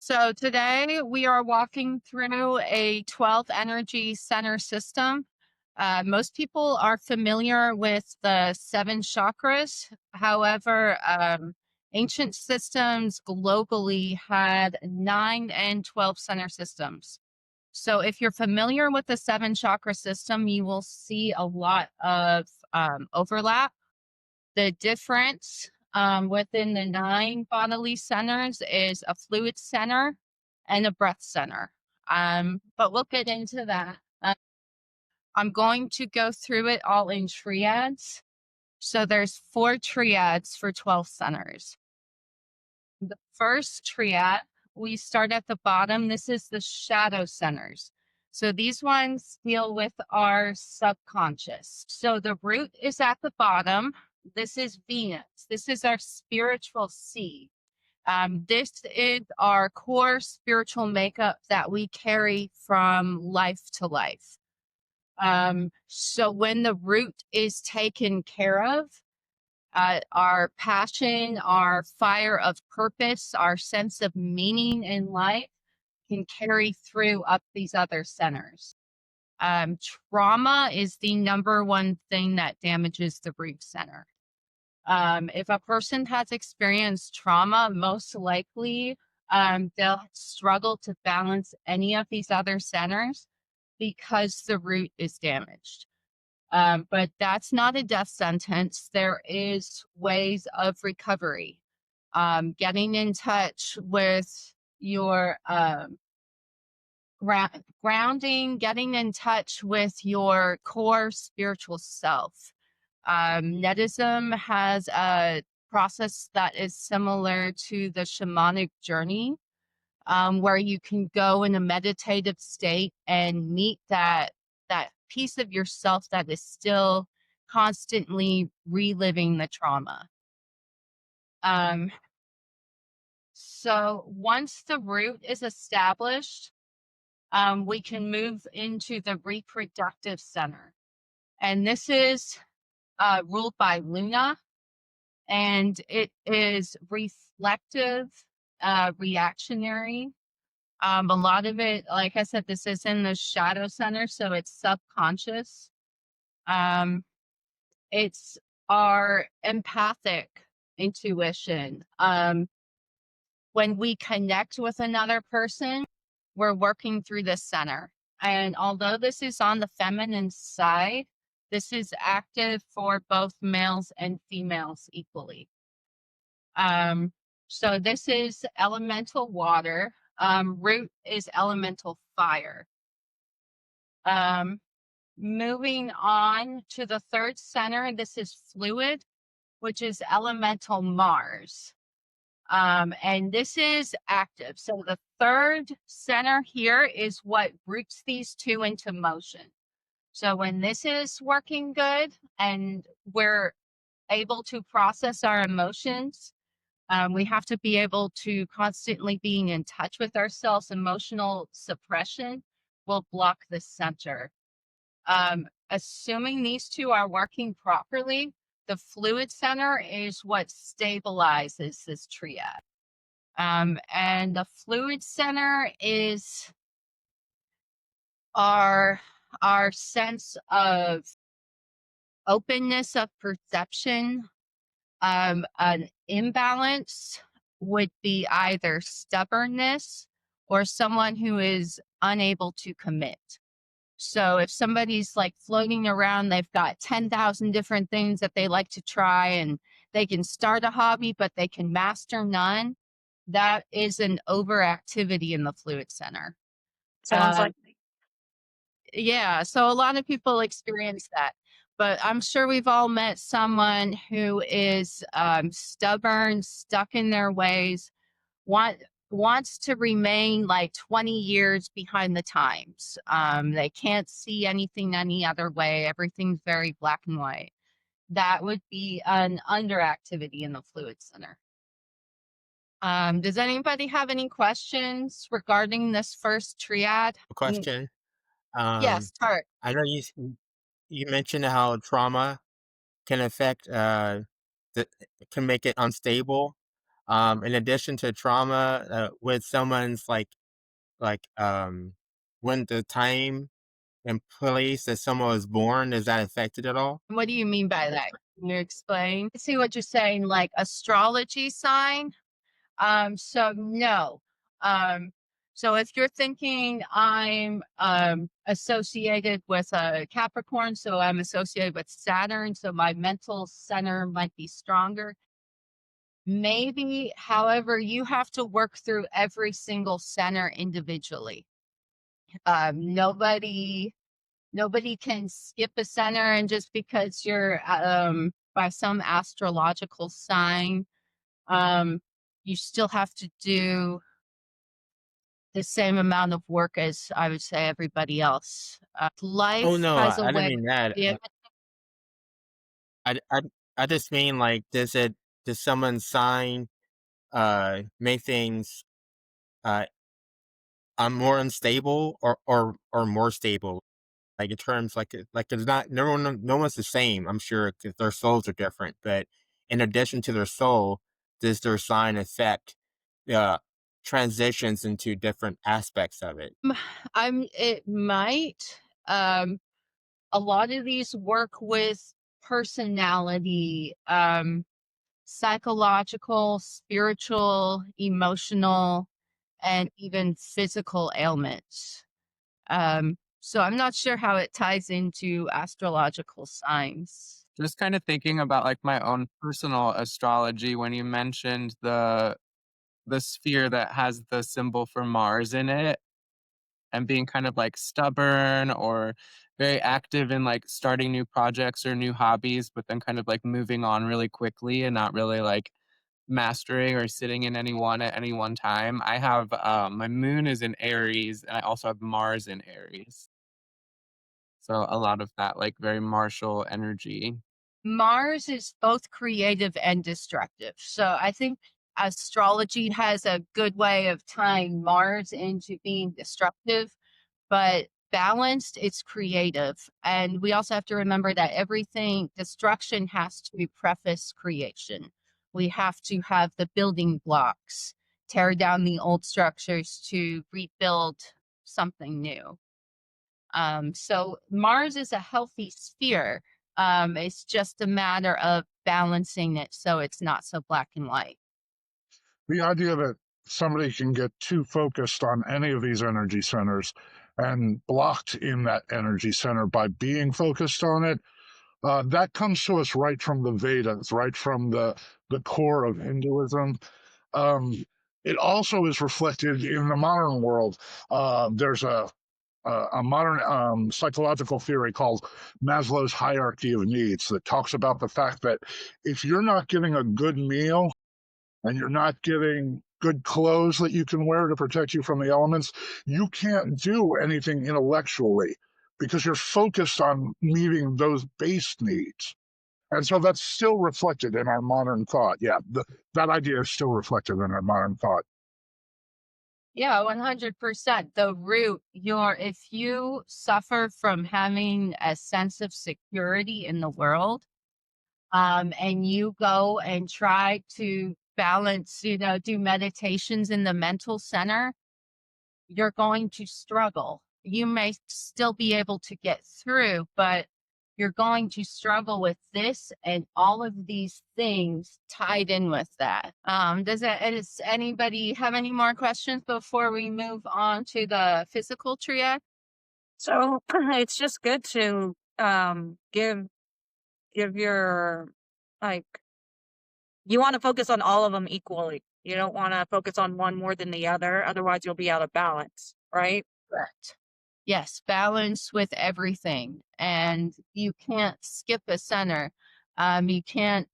So today we are walking through a 12 energy center system. Most people are familiar with the 7 chakras. However, ancient systems globally had 9 and 12 center systems. So if you're familiar with the 7 chakra system, you will see a lot of overlap. The difference within the 9 bodily centers is a fluid center and a breath center. But we'll get into that. I'm going to go through it all in triads. So there's 4 triads for 12 centers. The first triad, we start at the bottom. This is the shadow centers. So these ones deal with our subconscious. So the root is at the bottom. This is Venus. This is our spiritual seed. This is our core spiritual makeup that we carry from life to life. So when the root is taken care of, our passion, our fire of purpose, our sense of meaning in life can carry through up these other centers. Trauma is the number one thing that damages the root center. If a person has experienced trauma, most likely they'll struggle to balance any of these other centers because the root is damaged. But that's not a death sentence. There is ways of recovery. Getting in touch with your grounding, getting in touch with your core spiritual self. Netism has a process that is similar to the shamanic journey, where you can go in a meditative state and meet that piece of yourself that is still constantly reliving the trauma. So once the root is established, we can move into the reproductive center. And this is ruled by Luna, and it is reflective, reactionary. A lot of it, like I said, this is in the shadow center, so it's subconscious. It's our empathic intuition. When we connect with another person, we're working through this center. And although this is on the feminine side, this is active for both males and females equally. So this is elemental water. Root is elemental fire. Moving on to the third center, this is fluid, which is elemental Mars. And this is active. So the third center here is what roots these two into motion. So when this is working good and we're able to process our emotions, we have to be able to constantly being in touch with ourselves. Emotional suppression will block the center. Assuming these two are working properly, the fluid center is what stabilizes this triad. And the fluid center is our sense of openness of perception. An imbalance would be either stubbornness or someone who is unable to commit. So if somebody's like floating around, they've got 10,000 different things that they like to try, and they can start a hobby, but they can master none. That is an overactivity in the fluid center. Sounds like me. Yeah, so a lot of people experience that, but I'm sure we've all met someone who is stubborn, stuck in their ways, wants to remain like 20 years behind the times. They can't see anything any other way. Everything's very black and white. That would be an underactivity in the fluid center. Does anybody have any questions regarding this first triad? Question. Yes, Tart. I know you mentioned how trauma can affect can make it unstable. In addition to trauma, with someone's when the time and place that someone was born, is that affected at all? What do you mean by that? Can you explain? I see what you're saying, like astrology sign. So no. Um, so if you're thinking I'm associated with a Capricorn, so I'm associated with Saturn, so my mental center might be stronger. Maybe, however, you have to work through every single center individually. Nobody can skip a center, and just because you're by some astrological sign, um, you still have to do the same amount of work as I would say everybody else. Oh, Life no, has a I didn't way. mean that. Yeah, I I I just mean, like, does someone's sign, make things, uh, more unstable or more stable? Like, in terms like, there's not no one's the same, I'm sure, 'cause their souls are different, but in addition to their soul, does their sign affect, uh, transitions into different aspects of it? it might. Um, a lot of these work with personality, psychological, spiritual, emotional, and even physical ailments. So I'm not sure how it ties into astrological signs. Just kind of thinking about like my own personal astrology when you mentioned the sphere that has the symbol for Mars in it and being kind of like stubborn or very active in like starting new projects or new hobbies, but then kind of like moving on really quickly and not really like mastering or sitting in any one at any one time. I have my moon is in Aries and I also have Mars in Aries. So a lot of that like very martial energy. Mars is both creative and destructive. So I think astrology has a good way of tying Mars into being destructive, but balanced, it's creative. And we also have to remember that everything, destruction has to preface creation. We have to have the building blocks, tear down the old structures to rebuild something new. So Mars is a healthy sphere. It's just a matter of balancing it so it's not so black and white. The idea that somebody can get too focused on any of these energy centers and blocked in that energy center by being focused on it, that comes to us right from the Vedas, right from the core of Hinduism. Um, it also is reflected in the modern world. There's a modern psychological theory called Maslow's hierarchy of needs that talks about the fact that if you're not getting a good meal and you're not getting good clothes that you can wear to protect you from the elements, you can't do anything intellectually because you're focused on meeting those base needs. And so that's still reflected in our modern thought. Yeah, that idea is still reflected in our modern thought. Yeah, 100%. The root, if you suffer from having a sense of security in the world, and you go and try to balance, do meditations in the mental center, you're going to struggle. You may still be able to get through, but you're going to struggle with this and all of these things tied in with that. Does anybody have any more questions before we move on to the physical triad? So it's just good to give your like you want to focus on all of them equally. You don't want to focus on one more than the other, otherwise you'll be out of balance, right? Correct. Yes, balance with everything. And you can't skip a center. You can't,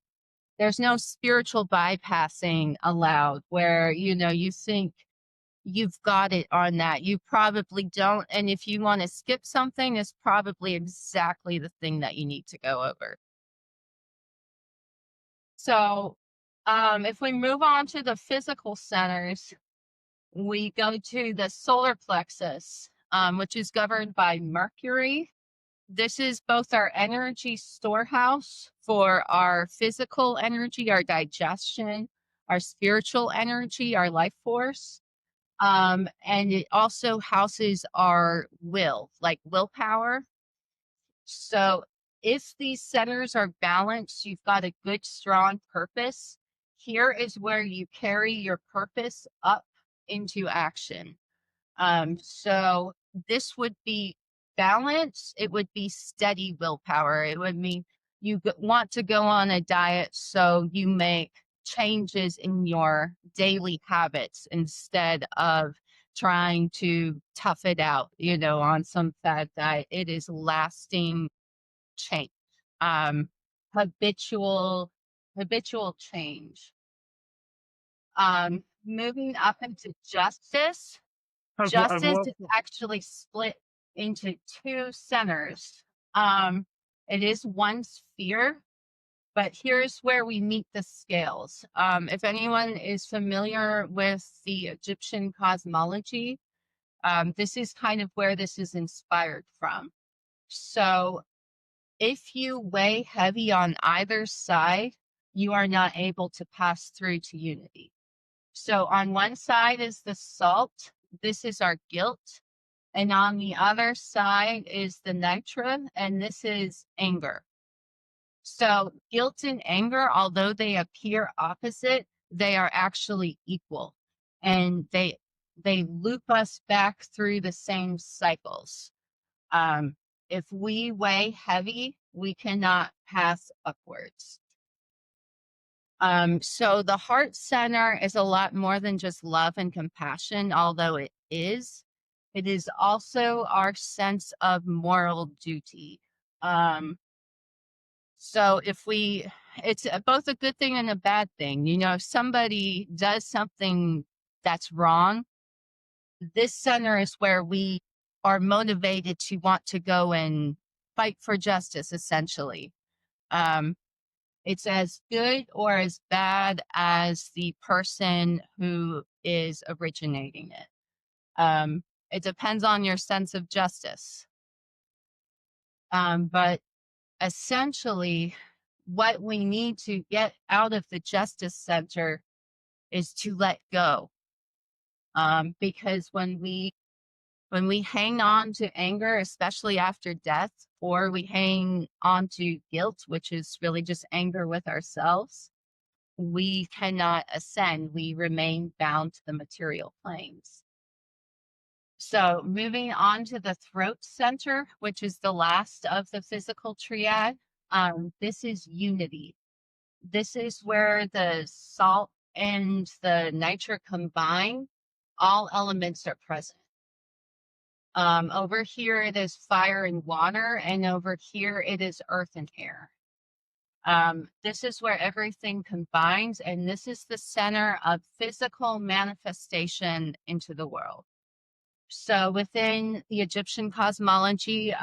there's no spiritual bypassing allowed where, you think you've got it on that. You probably don't. And if you want to skip something, it's probably exactly the thing that you need to go over. So, if we move on to the physical centers, we go to the solar plexus, which is governed by Mercury. This is both our energy storehouse for our physical energy, our digestion, our spiritual energy, our life force. And it also houses our will, like willpower. So if these centers are balanced, you've got a good, strong purpose. Here is where you carry your purpose up into action. So this would be balance. It would be steady willpower. It would mean you want to go on a diet, so you make changes in your daily habits instead of trying to tough it out, on some fad diet. It is lasting change, um, habitual change. Moving up into justice. I've Justice lost. is actually split into two centers. It is one sphere, but here's where we meet the scales. If anyone is familiar with the Egyptian cosmology, this is kind of where this is inspired from. So if you weigh heavy on either side, you are not able to pass through to unity. So on one side is the salt. This is our guilt. And on the other side is the nitrum, and this is anger. So guilt and anger, although they appear opposite, they are actually equal. And they loop us back through the same cycles. If we weigh heavy, we cannot pass upwards. So the heart center is a lot more than just love and compassion, although it is. It is also our sense of moral duty. So it's both a good thing and a bad thing. If somebody does something that's wrong, this center is where we are motivated to want to go and fight for justice, essentially. It's as good or as bad as the person who is originating it. It depends on your sense of justice. But essentially, what we need to get out of the justice center is to let go. Because when we hang on to anger, especially after death, or we hang on to guilt, which is really just anger with ourselves, we cannot ascend. We remain bound to the material planes. So moving on to the throat center, which is the last of the physical triad, this is unity. This is where the salt and the nitra combine. All elements are present. Over here it is fire and water, and over here it is earth and air. This is where everything combines, and this is the center of physical manifestation into the world. So within the Egyptian cosmology,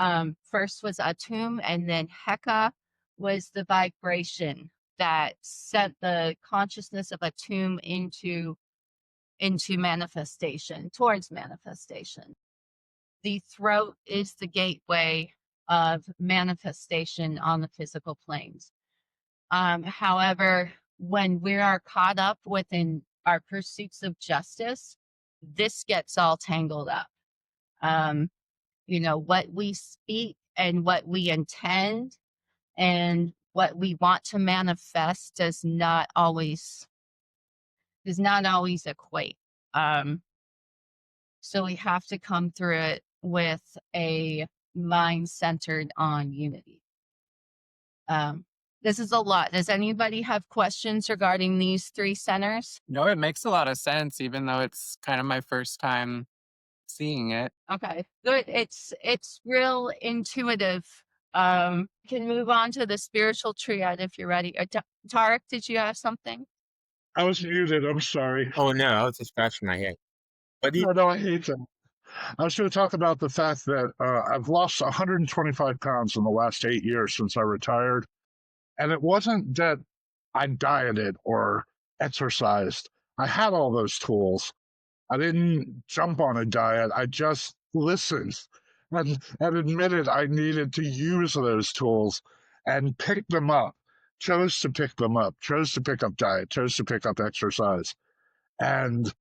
first was Atum, and then Heka was the vibration that sent the consciousness of Atum into manifestation, towards manifestation. The throat is the gateway of manifestation on the physical planes. However, when we are caught up within our pursuits of justice, this gets all tangled up. What we speak and what we intend and what we want to manifest does not always equate. So we have to come through it with a mind centered on unity. This is a lot. Does anybody have questions regarding these three centers? No, it makes a lot of sense, even though it's kind of my first time seeing it. Okay, good. It's real intuitive. Can move on to the spiritual triad if you're ready. Tarek, did you have something? I was muted. I'm sorry. Oh no, I was just scratching my head. But No, I hate them. I was going to talk about the fact that I've lost 125 pounds in the last 8 years since I retired. And it wasn't that I dieted or exercised. I had all those tools. I didn't jump on a diet. I just listened and admitted I needed to use those tools and pick them up chose to pick them up, chose to pick up diet, chose to pick up exercise. And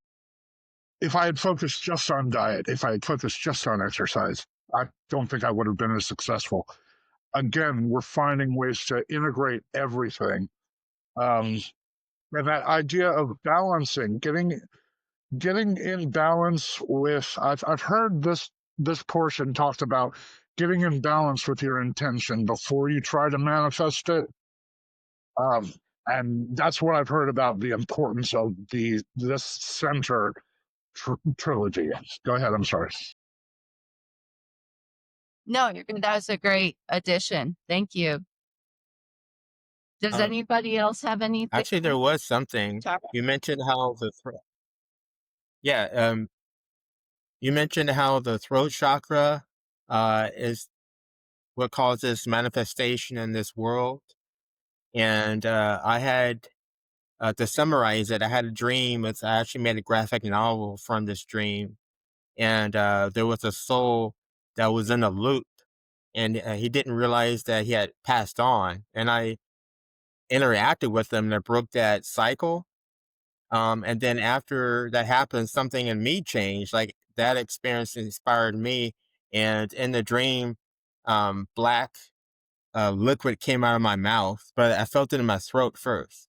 if I had focused just on diet, if I had focused just on exercise, I don't think I would have been as successful. Again, we're finding ways to integrate everything. And that idea of balancing, getting in balance with, I've heard this portion talked about getting in balance with your intention before you try to manifest it. And that's what I've heard about the importance of this center trilogy. Go ahead. I'm sorry. No, that was a great addition. Thank you. Does anybody else have anything? Actually, there was something. You mentioned how the you mentioned how the throat chakra is what causes manifestation in this world. And I had, to summarize it, I had a dream. I actually made a graphic novel from this dream. And there was a soul that was in a loop. And he didn't realize that he had passed on. And I interacted with him and I broke that cycle. And then after that happened, something in me changed. Like that experience inspired me. And in the dream, black liquid came out of my mouth, but I felt it in my throat first.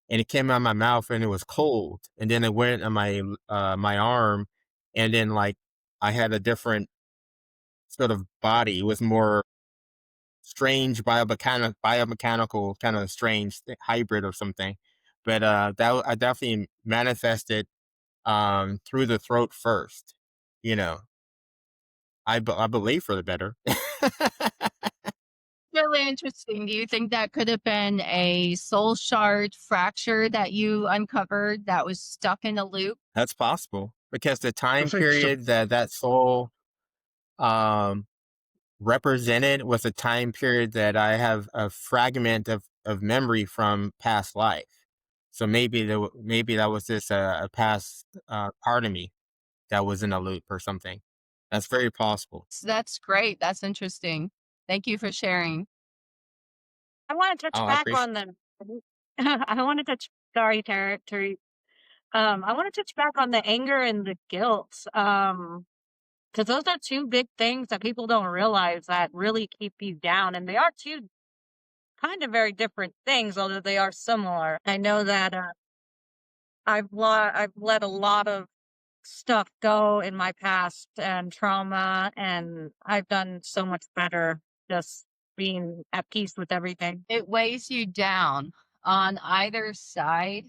And it came out of my mouth and it was cold. And then it went on my arm. And then like I had a different sort of body. It was more strange biomechanical kind of strange hybrid or something. But that I definitely manifested through the throat first. You know, I believe for the better. Really interesting. Do you think that could have been a soul shard fracture that you uncovered that was stuck in a loop? That's possible because the time think so. period that soul represented was a time period that I have a fragment of memory from past life. So maybe that was just a past part of me that was in a loop or something. That's very possible. That's great. That's interesting. Thank you for sharing. I want to touch Oh, I back appreciate. on the. I want to touch. Sorry, Terry. I want to touch back on the anger and the guilt. Because those are two big things that people don't realize that really keep you down, and they are two kind of very different things, although they are similar. I know that I've let a lot of stuff go in my past and trauma, and I've done so much better just being at peace with everything. It weighs you down on either side.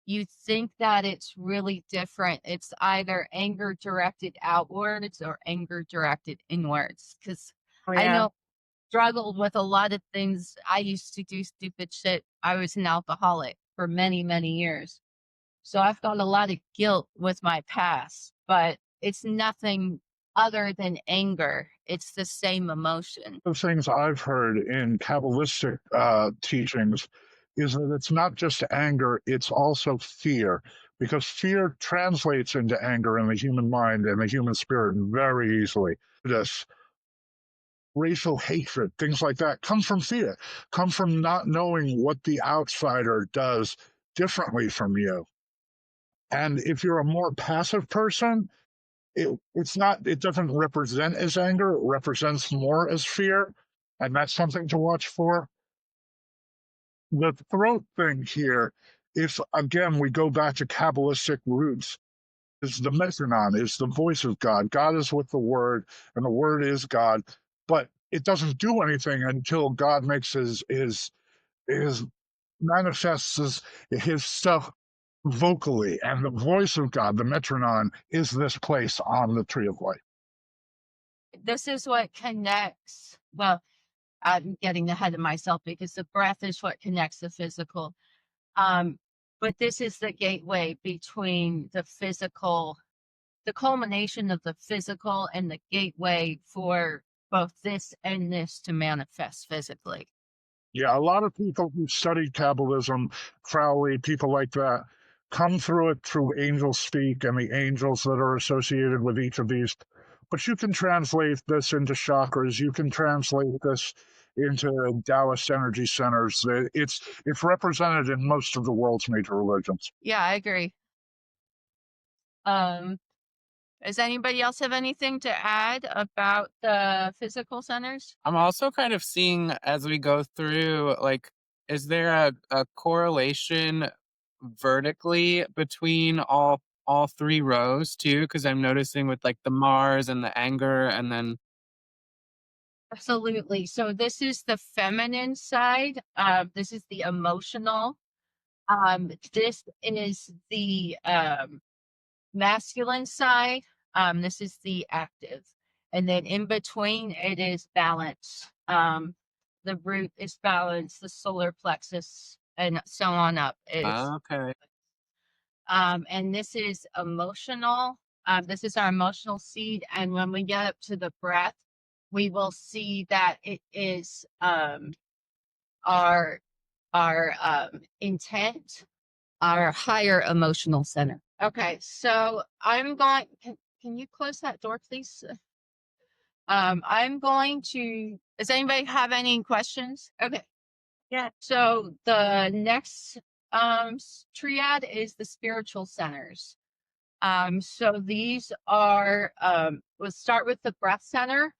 You think that it's really different. It's either anger directed outwards or anger directed inwards. Because Oh, I yeah. know struggled with a lot of things. I used to do stupid shit. I was an alcoholic for many, many years. So I've got a lot of guilt with my past, but it's nothing other than anger. It's the same emotion. The things I've heard in Kabbalistic teachings is that it's not just anger, it's also fear, because fear translates into anger in the human mind and the human spirit very easily. This racial hatred, things like that, come from fear, come from not knowing what the outsider does differently from you. And if you're a more passive person, it doesn't represent as anger, it represents more as fear, and that's something to watch for. The throat thing here, if again we go back to Kabbalistic roots, is the metronon, is the voice of God. God is with the word, and the word is God, but it doesn't do anything until God makes his manifests his stuff vocally, and the voice of God, the metronon, is this place on the tree of life. This is what connects. Well, I'm getting ahead of myself because the breath is what connects the physical. But this is the gateway between the physical, the culmination of the physical, and the gateway for both this and this to manifest physically. Yeah, a lot of people who studied Kabbalism, Crowley, people like that, come through it through angel speak and the angels that are associated with each of these. But you can translate this into chakras. You can translate this into Taoist energy centers. It's represented in most of the world's major religions. Yeah, I agree. Does anybody else have anything to add about the physical centers? I'm also kind of seeing as we go through, like, is there a correlation vertically between all three rows too? Because I'm noticing with like the Mars and the anger, and then Absolutely. So this is the feminine side. This is the emotional. This is the masculine side. This is the active. And then in between it is balance. The root is balance, the solar plexus, and so on up is. okay. And this is emotional. This is our emotional seed. And when we get up to the breath, we will see that it is our intent, our higher emotional center. Okay, so I'm going. Can you close that door, please? I'm going to. Does anybody have any questions? Okay. Yeah. So the next triad is the spiritual centers. So these are. We'll start with the breath center.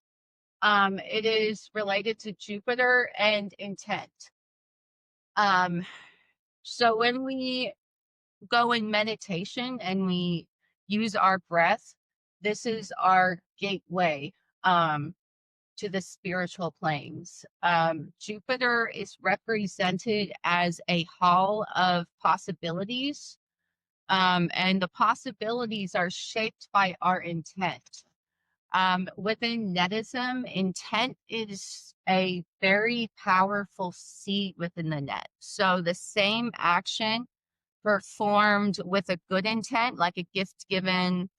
It is related to Jupiter and intent. So when we go in meditation and we use our breath, this is our gateway to the spiritual planes. Jupiter is represented as a hall of possibilities, and the possibilities are shaped by our intent. Within Netism, intent is a very powerful seed within the net. So the same action performed with a good intent, like a gift given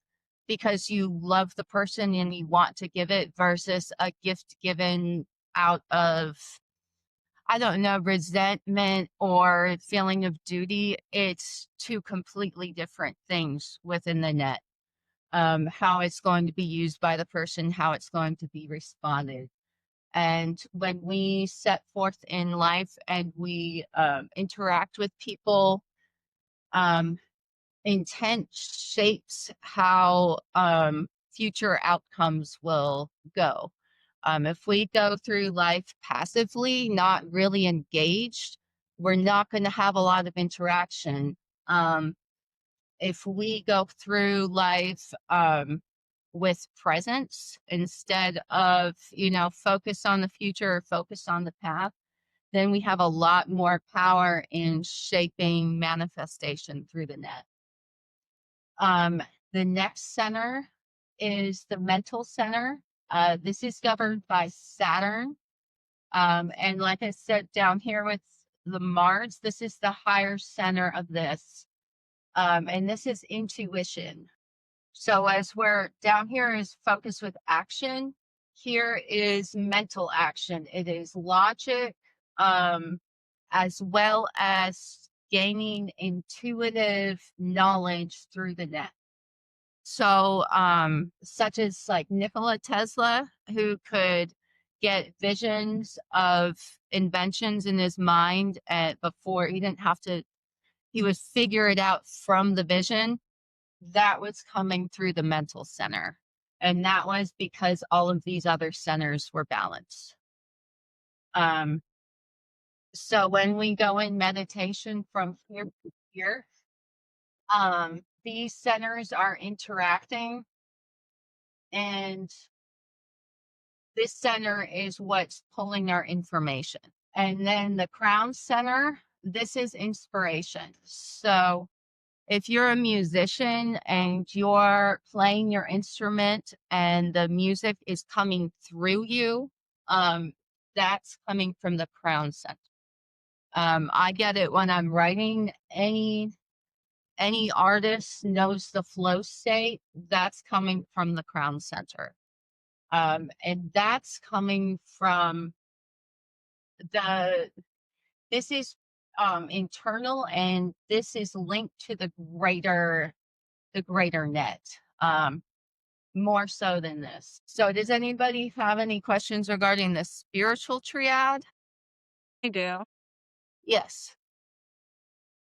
because you love the person and you want to give it, versus a gift given out of, I don't know, resentment or feeling of duty. It's two completely different things within the net. How it's going to be used by the person, how it's going to be responded. And when we set forth in life and we interact with people, intent shapes how future outcomes will go. If we go through life passively, not really engaged, we're not going to have a lot of interaction. If we go through life with presence instead of, focus on the future or focus on the path, then we have a lot more power in shaping manifestation through the net. The next center is the mental center. This is governed by Saturn. And like I said, down here with the Mars, this is the higher center of this. And this is intuition. So as we're down here is focused with action, here is mental action. It is logic, as well as gaining intuitive knowledge through the net. So, such as like Nikola Tesla, who could get visions of inventions in his mind before he didn't have to, he would figure it out from the vision. That was coming through the mental center. And that was because all of these other centers were balanced. So when we go in meditation from here to here, these centers are interacting, and this center is what's pulling our information. And then the crown center, this is inspiration. So if you're a musician and you're playing your instrument and the music is coming through you, that's coming from the crown center. I get it when I'm writing. Any artist knows the flow state, that's coming from the crown center. And that's coming from this is internal, and this is linked to the greater net. more so than this. So does anybody have any questions regarding the spiritual triad? I do. Yes.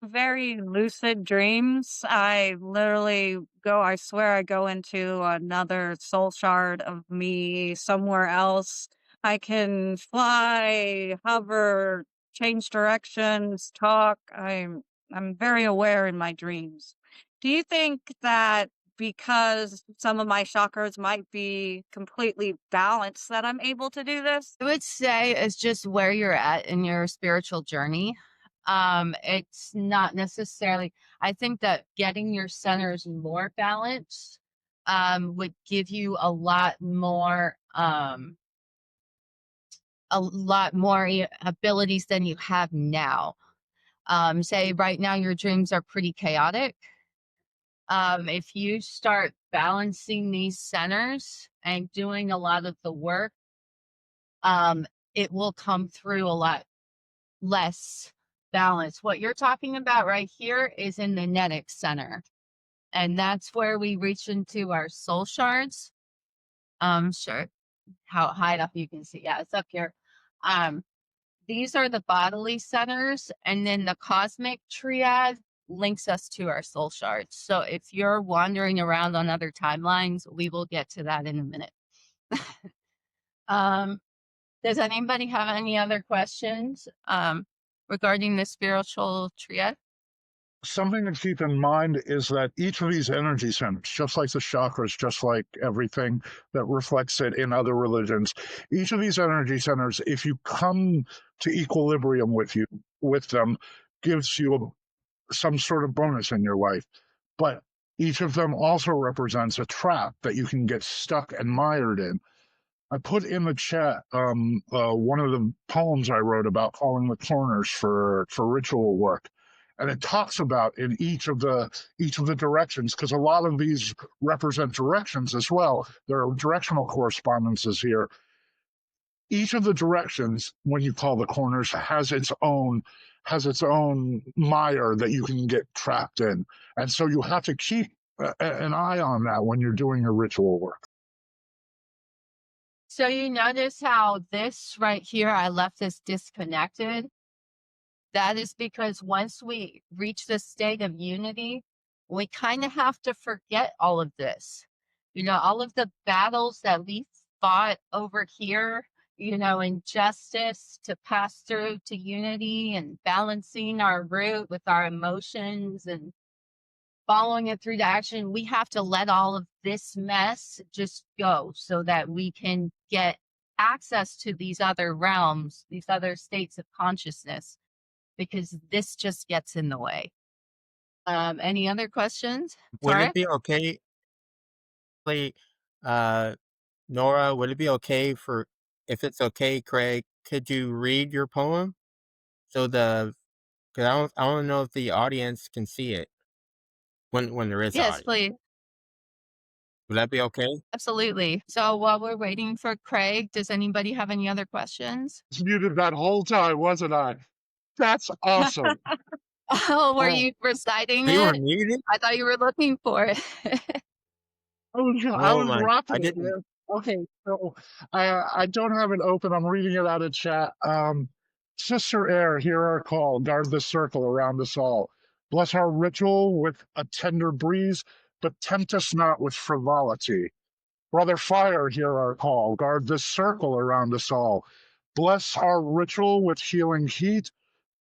Very lucid dreams. I literally I swear I go into another soul shard of me somewhere else. I can fly, hover, change directions, talk. I'm very aware in my dreams. Do you think that because some of my chakras might be completely balanced that I'm able to do this? I would say it's just where you're at in your spiritual journey. It's not necessarily, I think that getting your centers more balanced would give you a lot more abilities than you have now. Say right now your dreams are pretty chaotic. If you start balancing these centers and doing a lot of the work, it will come through a lot less balance. What you're talking about right here is in the Netic Center. And that's where we reach into our soul shards. Sure. How high up you can see. Yeah, it's up here. These are the bodily centers, and then the cosmic triad links us to our soul shards. So if you're wandering around on other timelines, we will get to that in a minute. Does anybody have any other questions regarding the spiritual triad? Something to keep in mind is that each of these energy centers, just like the chakras, just like everything that reflects it in other religions, each of these energy centers, if you come to equilibrium with them, gives you some sort of bonus in your life. But each of them also represents a trap that you can get stuck and mired in. I put in the chat one of the poems I wrote about calling the corners for ritual work, and it talks about in each of the directions, because a lot of these represent directions as well. There are directional correspondences here. Each of the directions, when you call the corners, has its own mire that you can get trapped in, and so you have to keep an eye on that when you're doing your ritual work. So you notice how this right here, I left this disconnected. That is because once we reach this state of unity, we kind of have to forget all of this. All of the battles that we fought over here, in justice to pass through to unity and balancing our root with our emotions and following it through to action. We have to let all of this mess just go so that we can get access to these other realms, these other states of consciousness, because this just gets in the way. Any other questions? Would Tara? it be okay, uh, Nora, would it be okay if it's okay, Craig, could you read your poem? So because I don't know if the audience can see it when there is Yes, audience. please. Would that be okay? Absolutely. So while we're waiting for Craig, does anybody have any other questions? I was muted that whole time, wasn't I? That's awesome. Oh, were Oh, you reciting You were it? muted? I thought you were looking for it. I Oh was my, I rocking it, didn't. man. Okay, so I don't have it open. I'm reading it out of chat. Sister Air, hear our call. Guard the circle around us all. Bless our ritual with a tender breeze, but tempt us not with frivolity. Brother Fire, hear our call. Guard this circle around us all. Bless our ritual with healing heat,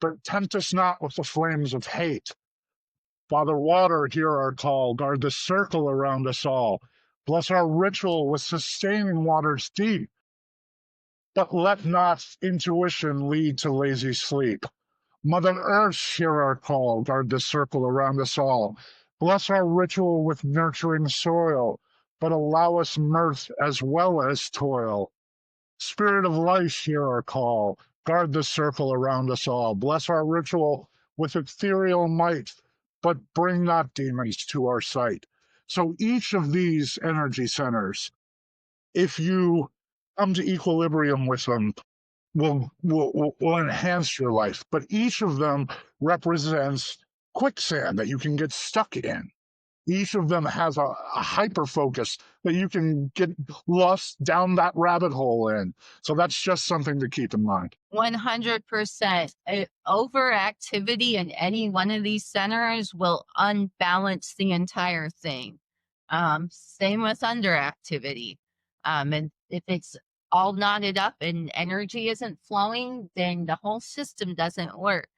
but tempt us not with the flames of hate. Father Water, hear our call. Guard the circle around us all. Bless our ritual with sustaining waters deep, but let not intuition lead to lazy sleep. Mother Earth, hear our call. Guard the circle around us all. Bless our ritual with nurturing soil, but allow us mirth as well as toil. Spirit of life, hear our call. Guard the circle around us all. Bless our ritual with ethereal might, but bring not demons to our sight. So each of these energy centers, if you come to equilibrium with them, will enhance your life. But each of them represents quicksand that you can get stuck in. each of them has a hyper focus that you can get lost down that rabbit hole in. So that's just something to keep in mind. 100%. Overactivity in any one of these centers will unbalance the entire thing. Same with underactivity. And if it's all knotted up and energy isn't flowing, then the whole system doesn't work.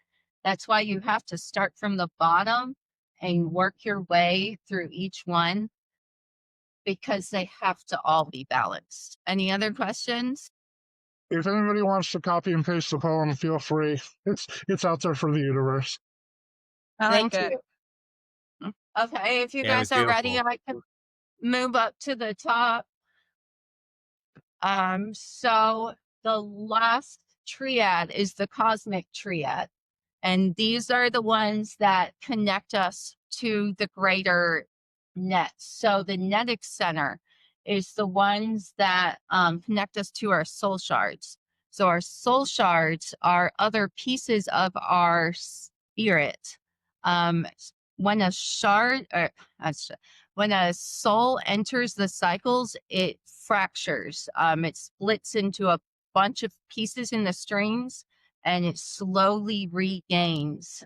That's why you have to start from the bottom and work your way through each one, because they have to all be balanced. Any other questions? If anybody wants to copy and paste the poem, feel free. It's out there for the universe. Thank you. Okay, if you Yeah, it was guys are ready, beautiful. I can move up to the top. So the last triad is the cosmic triad. And these are the ones that connect us to the greater net. So the Netic Center is the ones that connect us to our soul shards. So our soul shards are other pieces of our spirit. When a shard, or when a soul enters the cycles, it fractures. It splits into a bunch of pieces in the strings, and it slowly regains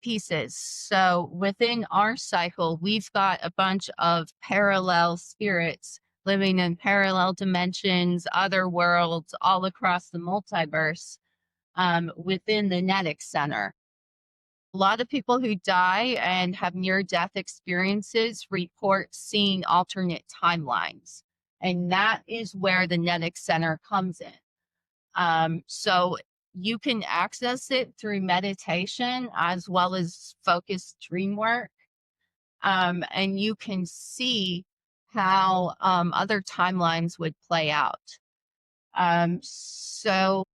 pieces. So within our cycle, we've got a bunch of parallel spirits living in parallel dimensions, other worlds, all across the multiverse within the Netic Center. A lot of people who die and have near-death experiences report seeing alternate timelines. And that is where the Netic Center comes in. So you can access it through meditation as well as focused dream work. And you can see how other timelines would play out. So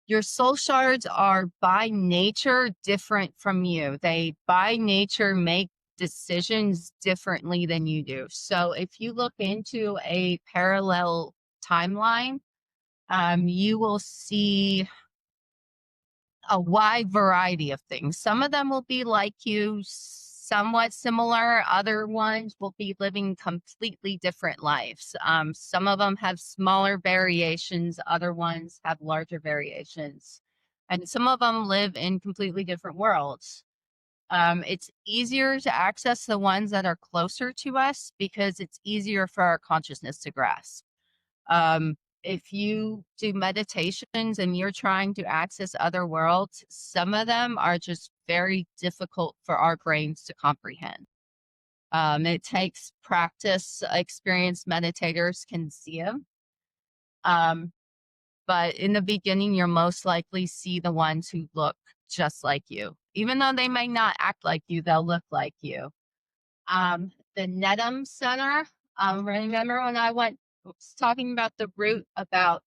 your soul shards are by nature different from you. They by nature make decisions differently than you do. So if you look into a parallel timeline, you will see a wide variety of things. Some of them will be like you, somewhat similar. Other ones will be living completely different lives. Some of them have smaller variations. Other ones have larger variations. And some of them live in completely different worlds. It's easier to access the ones that are closer to us because it's easier for our consciousness to grasp. If you do meditations and you're trying to access other worlds, some of them are just very difficult for our brains to comprehend. It takes practice. Experienced meditators can see them. But in the beginning, you'll most likely see the ones who look just like you. Even though they may not act like you, they'll look like you. The Netum Center, remember when I was talking about the root about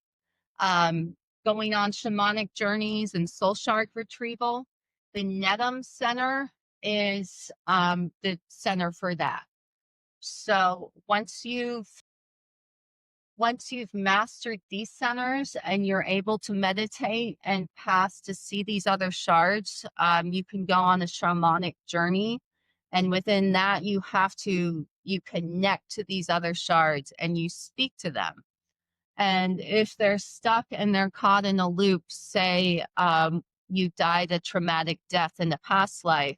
going on shamanic journeys and soul shard retrieval? The Netum Center is the center for that. So once you've mastered these centers and you're able to meditate and pass to see these other shards, you can go on a shamanic journey. And within that, you connect to these other shards and you speak to them. And if they're stuck and they're caught in a loop, say you died a traumatic death in a past life,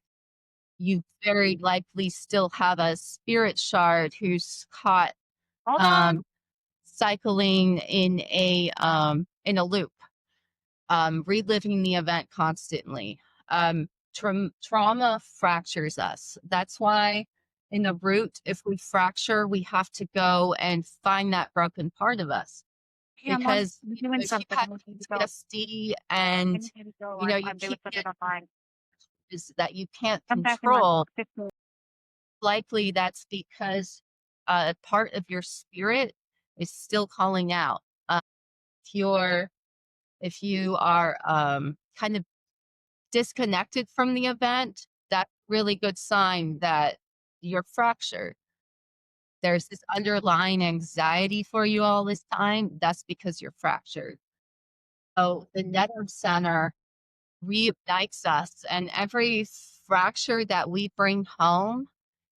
you very likely still have a spirit shard who's caught cycling in a loop, reliving the event constantly. Trauma fractures us. That's why in the root, if we fracture, we have to go and find that broken part of us. Because if you have PTSD and you keep getting is that you can't control, likely that's because a part of your spirit is still calling out. If you are kind of disconnected from the event, that's a really good sign that you're fractured. There's this underlying anxiety for you all this time. That's because you're fractured. So the Netum Center reignites us, and every fracture that we bring home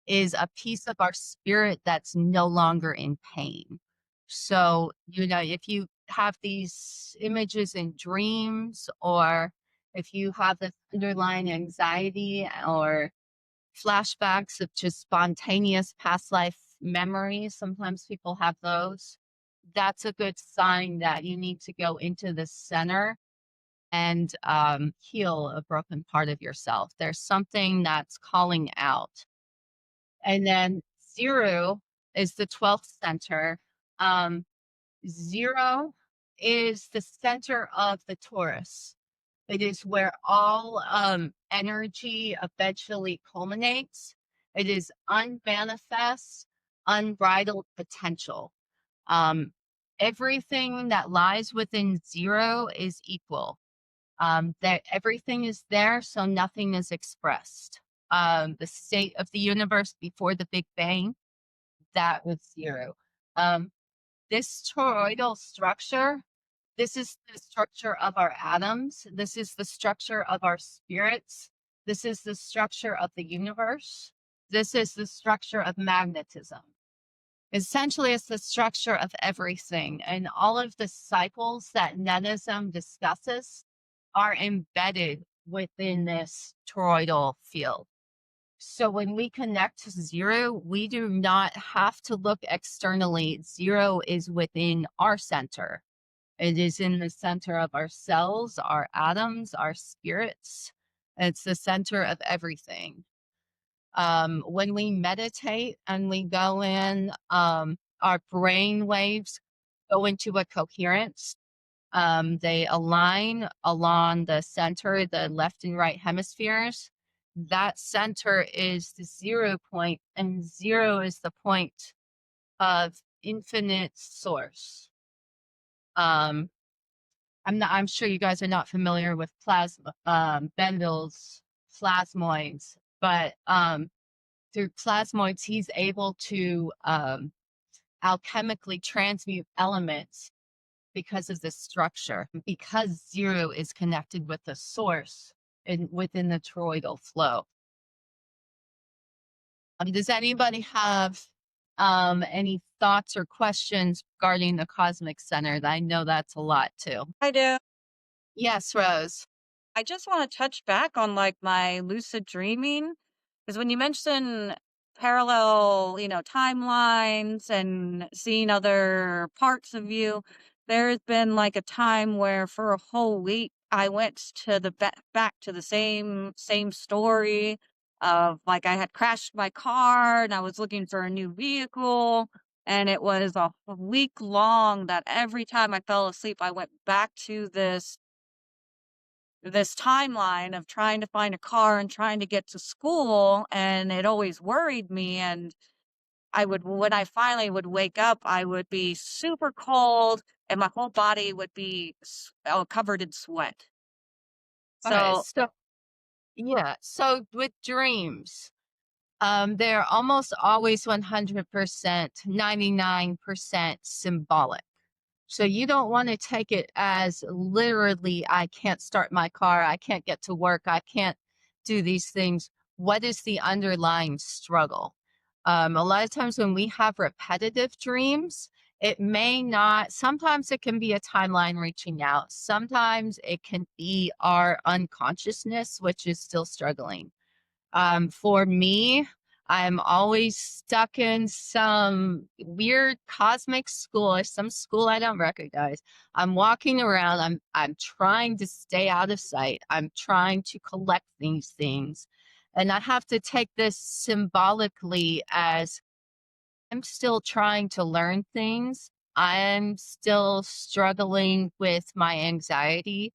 is a piece of our spirit that's no longer in pain. So, if you have these images in dreams, or if you have this underlying anxiety or flashbacks of just spontaneous past life memories, sometimes people have those. That's a good sign that you need to go into the center and heal a broken part of yourself. There's something that's calling out. And then Zeru is the 12th center. Zero is the center of the Taurus. It is where all energy eventually culminates. It is unmanifest, unbridled potential. Everything that lies within zero is equal. That everything is there, so nothing is expressed. The state of the universe before the Big Bang, that was zero. This toroidal structure, this is the structure of our atoms. This is the structure of our spirits. This is the structure of the universe. This is the structure of magnetism. Essentially, it's the structure of everything. And all of the cycles that Netism discusses are embedded within this toroidal field. So when we connect to zero, we do not have to look externally. Zero is within our center. It is in the center of our cells, our atoms, our spirits. It's the center of everything. When we meditate and we go in, our brain waves go into a coherence. They align along the center, the left and right hemispheres. That center is the 0 point, and 0 is the point of infinite source. I'm sure you guys are not familiar with plasma, Bendel's plasmoids, but through plasmoids, he's able to alchemically transmute elements because of this structure, because zero is connected with the source and within the toroidal flow. Does anybody have any thoughts or questions regarding the Cosmic Center? I know that's a lot too. I do. Yes, Rose. I just want to touch back on like my lucid dreaming, because when you mention parallel, timelines and seeing other parts of you, there has been like a time where for a whole week I went to the back to the same story of like I had crashed my car and I was looking for a new vehicle. And it was a week long that every time I fell asleep, I went back to this timeline of trying to find a car and trying to get to school, and it always worried me. And when I finally would wake up, I would be super cold and my whole body would be covered in sweat. Okay, So so yeah, so with dreams, they're almost always 100%, 99% symbolic. So you don't want to take it as literally, I can't start my car, I can't get to work, I can't do these things. What is the underlying struggle? A lot of times when we have repetitive dreams, it may not, sometimes it can be a timeline reaching out. Sometimes it can be our unconsciousness, which is still struggling. For me, I'm always stuck in some weird cosmic school or some school I don't recognize. I'm walking around, I'm trying to stay out of sight. I'm trying to collect these things. And I have to take this symbolically as I'm still trying to learn things. I'm still struggling with my anxiety.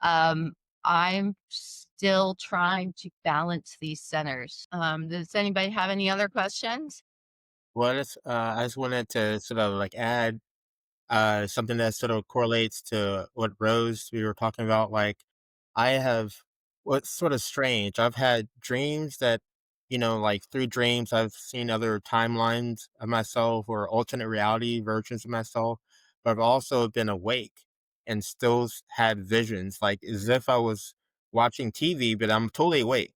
Um, I'm still trying to balance these centers. Does anybody have any other questions? Well, I just wanted to sort of like add something that sort of correlates to what Rose we were talking about. Like, I have what's sort of strange. I've had dreams that, like through dreams, I've seen other timelines of myself or alternate reality versions of myself. But I've also been awake and still had visions, like as if I was watching TV, but I'm totally awake.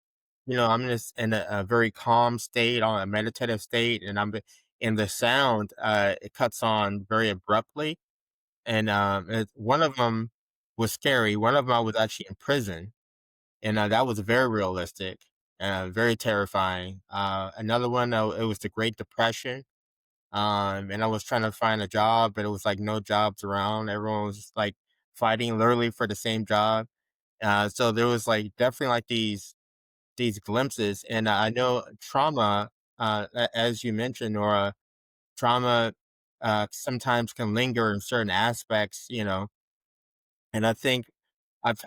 I'm just in a very calm state, on a meditative state, and the sound, it cuts on very abruptly. And one of them was scary. One of them I was actually in prison, and that was very realistic, very terrifying. Another one, it was the Great Depression, and I was trying to find a job, but it was like no jobs around. Everyone was like fighting literally for the same job. So there was like definitely like these glimpses, and I know trauma, as you mentioned, Nora, trauma sometimes can linger in certain aspects, and I think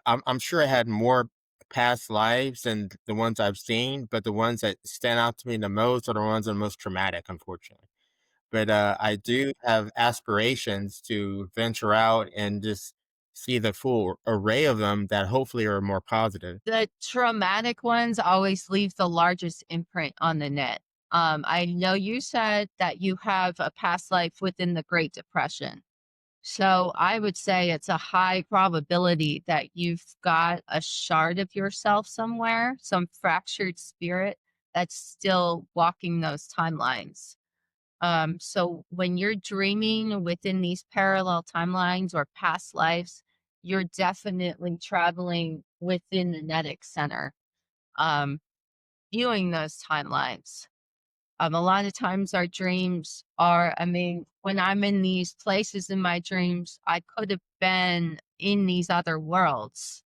I'm sure I had more past lives than the ones I've seen, but the ones that stand out to me the most are the ones that are most traumatic, unfortunately. But I do have aspirations to venture out and just see the full array of them that hopefully are more positive. The traumatic ones always leave the largest imprint on the net. I know you said that you have a past life within the Great Depression. So I would say it's a high probability that you've got a shard of yourself somewhere, some fractured spirit that's still walking those timelines. So when you're dreaming within these parallel timelines or past lives, you're definitely traveling within the Netic Center, um, viewing those timelines. A lot of times our dreams are, I mean, when I'm in these places in my dreams, I could have been in these other worlds.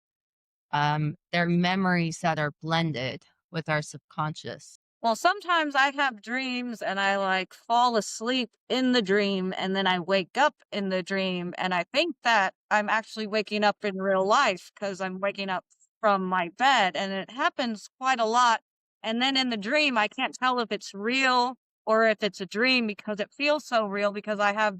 They're memories that are blended with our subconscious. Well, sometimes I have dreams and I like fall asleep in the dream and then I wake up in the dream and I think that I'm actually waking up in real life because I'm waking up from my bed and it happens quite a lot. And then in the dream, I can't tell if it's real or if it's a dream because it feels so real because I have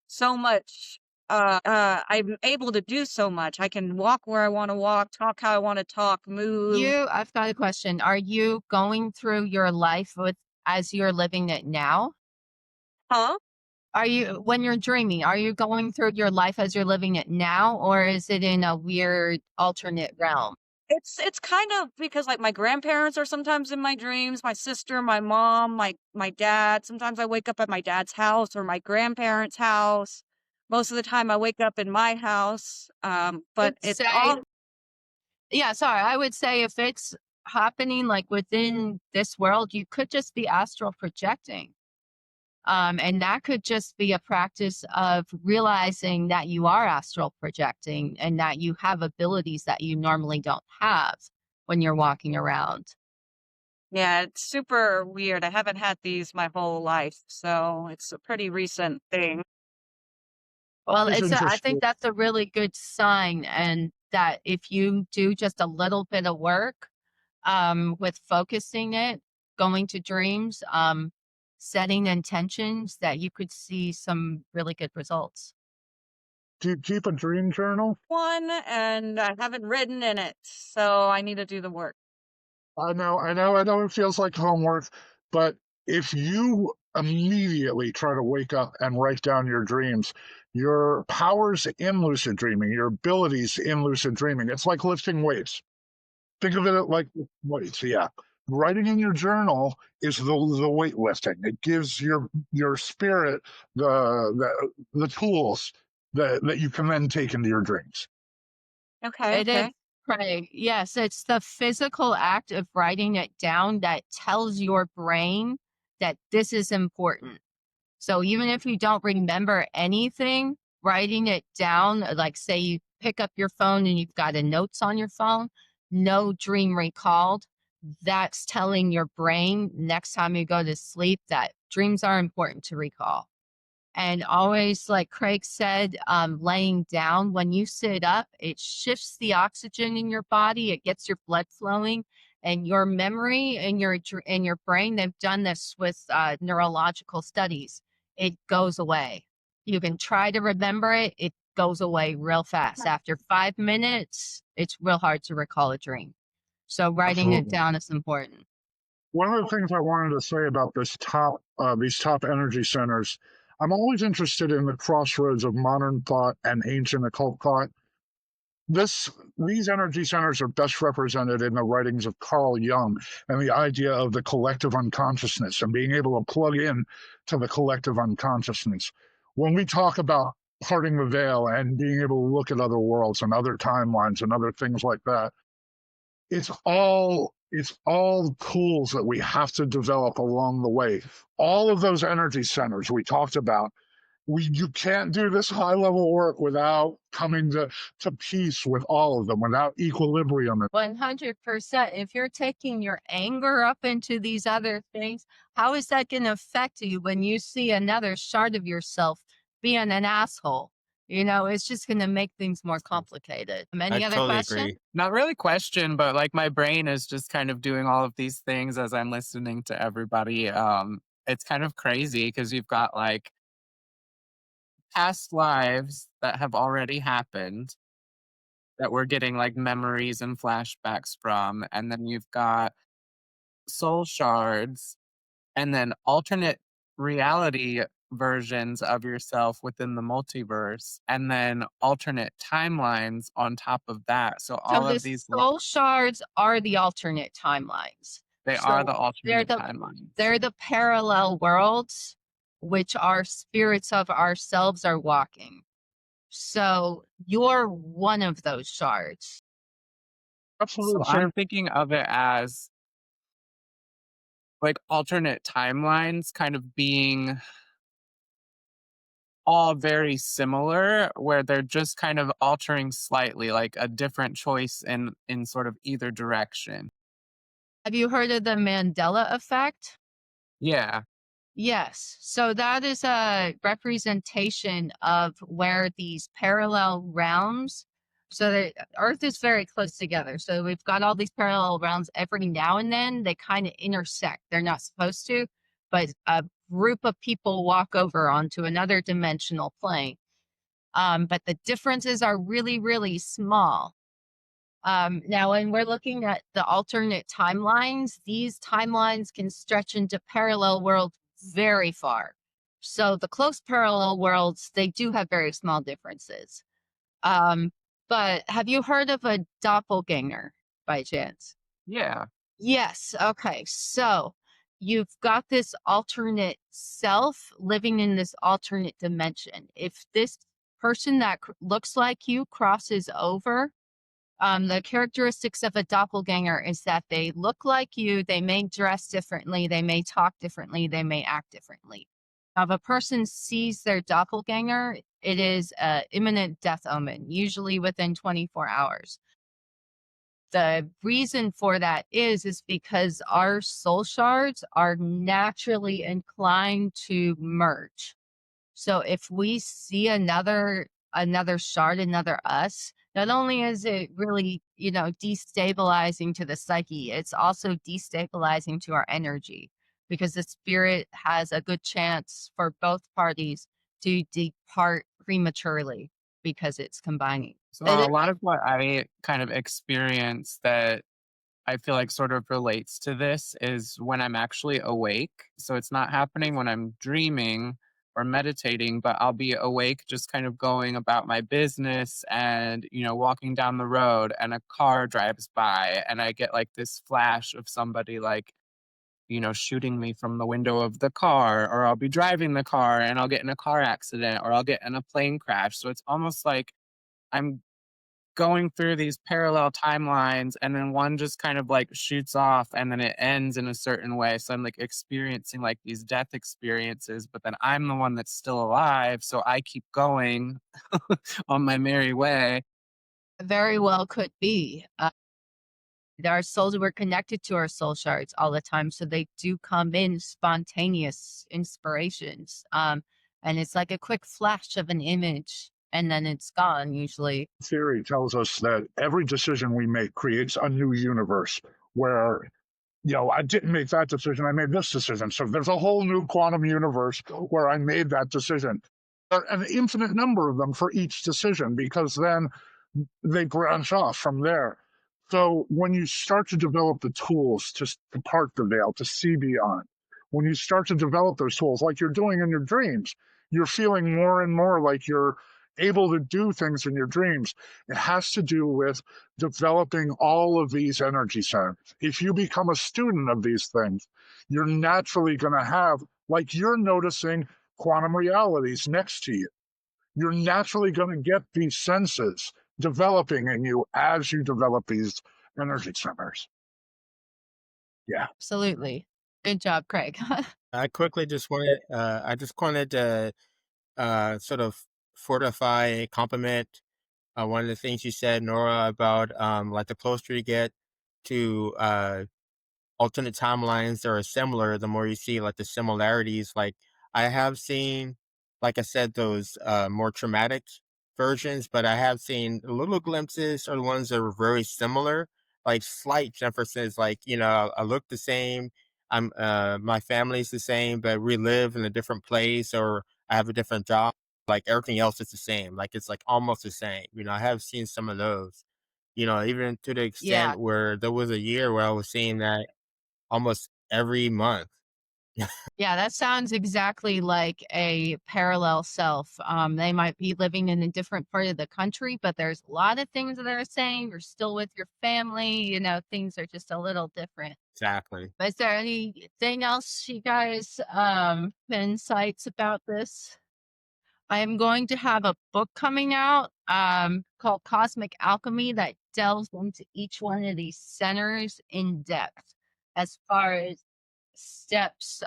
so much. I'm able to do so much. I can walk where I want to walk, talk how I want to talk, move. I've got a question. Are you going through your life as you're living it now? Huh? When you're dreaming, are you going through your life as you're living it now, or is it in a weird alternate realm? It's kind of because, like, my grandparents are sometimes in my dreams, my sister, my mom, my dad. Sometimes I wake up at my dad's house or my grandparents' house. Most of the time I wake up in my house, but I'd it's say, all yeah, sorry. I would say if it's happening like within this world, you could just be astral projecting. And that could just be a practice of realizing that you are astral projecting and that you have abilities that you normally don't have when you're walking around. yeah, it's super weird. I haven't had these my whole life, so it's a pretty recent thing. Well, It's I interesting. think that's a really good sign, and that if you do just a little bit of work, with focusing it, going to dreams, setting intentions, that you could see some really good results. Do you keep a dream journal? One, and I haven't written in it, so I need to do the work. I know it feels like homework, but if you immediately try to wake up and write down your dreams, your powers in lucid dreaming, your abilities in lucid dreaming, it's like lifting weights. Think of it like weights, yeah. Writing in your journal is the weightlifting. It gives your spirit the tools that you can then take into your dreams. Okay, It is okay. right. Yes, it's the physical act of writing it down that tells your brain that this is important. So even if you don't remember anything, writing it down, like say you pick up your phone and you've got a notes on your phone, no dream recalled, that's telling your brain next time you go to sleep that dreams are important to recall. And always, like Craig said, laying down, when you sit up, it shifts the oxygen in your body, it gets your blood flowing, and your memory and your brain, they've done this with neurological studies. It goes away. You can try to remember it, it goes away real fast. After 5 minutes, it's real hard to recall a dream. So writing it Absolutely. down is important. One of the things I wanted to say about these top energy centers, I'm always interested in the crossroads of modern thought and ancient occult thought. These energy centers are best represented in the writings of Carl Jung and the idea of the collective unconsciousness and being able to plug in to the collective unconsciousness. When we talk about parting the veil and being able to look at other worlds and other timelines and other things like that, it's all tools that we have to develop along the way. All of those energy centers we talked about, you can't do this high level work without coming to peace with all of them, without equilibrium. 100%. If you're taking your anger up into these other things, how is that going to affect you when you see another shard of yourself being an asshole? It's just going to make things more complicated. I Any other totally question? agree. Not really question, but like my brain is just kind of doing all of these things as I'm listening to everybody. It's kind of crazy because you've got like past lives that have already happened that we're getting like memories and flashbacks from, and then you've got soul shards and then alternate reality versions of yourself within the multiverse, and then alternate timelines on top of that. So So all the of these soul shards are the alternate timelines. they are the So alternate timelines. they're the parallel worlds which our spirits of ourselves are walking. So you're one of those shards. Absolutely. So I'm thinking of it as like alternate timelines kind of being all very similar, where they're just kind of altering slightly, like a different choice in sort of either direction. Have you heard of the Mandela effect? Yeah. Yes. So that is a representation of where these parallel realms. So the Earth is very close together. So we've got all these parallel realms. Every now and then they kind of intersect. They're not supposed to, but a group of people walk over onto another dimensional plane. But the differences are really, really small. Now, when we're looking at the alternate timelines, these timelines can stretch into parallel worlds very far. So the close parallel worlds, they do have very small differences. But have you heard of a doppelganger by chance? Yeah. Yes. Okay. So you've got this alternate self living in this alternate dimension. If this person that looks like you crosses over, the characteristics of a doppelganger is that they look like you, they may dress differently, they may talk differently, they may act differently. If a person sees their doppelganger, it is an imminent death omen, usually within 24 hours. The reason for that is because our soul shards are naturally inclined to merge. So if we see another shard, another us, not only is it really, destabilizing to the psyche, it's also destabilizing to our energy, because the spirit has a good chance for both parties to depart prematurely because it's combining. So a lot of what I kind of experience that I feel like sort of relates to this is when I'm actually awake. So it's not happening when I'm dreaming or meditating, but I'll be awake just kind of going about my business and, walking down the road and a car drives by and I get like this flash of somebody like, shooting me from the window of the car, or I'll be driving the car and I'll get in a car accident or I'll get in a plane crash. So it's almost like I'm going through these parallel timelines and then one just kind of like shoots off and then it ends in a certain way. So I'm like experiencing like these death experiences, but then I'm the one that's still alive. So I keep going on my merry way. Very well could be. Our souls, we're connected to our soul shards all the time. So they do come in spontaneous inspirations. And it's like a quick flash of an image and then it's gone usually. Theory tells us that every decision we make creates a new universe where, I didn't make that decision, I made this decision. So there's a whole new quantum universe where I made that decision. An infinite number of them for each decision, because then they branch off from there. So when you start to develop the tools to part the veil, to see beyond, when you start to develop those tools like you're doing in your dreams, you're feeling more and more like you're able to do things in your dreams, it has to do with developing all of these energy centers. If you become a student of these things, you're naturally going to have, like you're noticing quantum realities next to you. You're naturally going to get these senses developing in you as you develop these energy centers. Yeah. Absolutely. Good job, Craig. I just wanted to sort of fortify, compliment one of the things you said, Nora, about like the closer you get to alternate timelines that are similar, the more you see like the similarities. Like I have seen, like I said, those more traumatic versions, but I have seen little glimpses or the ones that are very similar, like slight differences. Like I look the same. I'm my family's the same, but we live in a different place, or I have a different job. Like everything else is the same. Like it's like almost the same. I have seen some of those. Even to the Yeah. extent where there was a year where I was seeing that almost every month. Yeah, that sounds exactly like a parallel self. They might be living in a different part of the country, but there's a lot of things that they're saying. You're still with your family, things are just a little different. Exactly. But is there anything else you guys insights about this? I am going to have a book coming out called Cosmic Alchemy that delves into each one of these centers in depth as far as steps,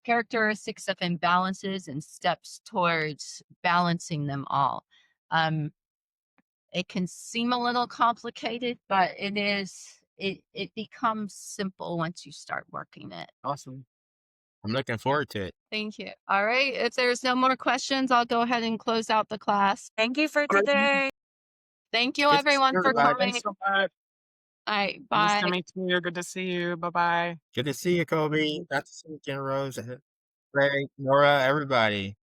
characteristics of imbalances and steps towards balancing them all. It can seem a little complicated, but it becomes simple once you start working it. Awesome. I'm looking forward to it. Thank you. All right. If there's no more questions, I'll go ahead and close out the class. Thank you for Great. today. Thank you, Good to see everyone, for everybody. coming. Thanks so much. All right. Nice Bye. to meet you. Good to see you. Bye-bye. Good to see you, Kobe. Nice to see you, Ken Rose, Ray, Nora, everybody.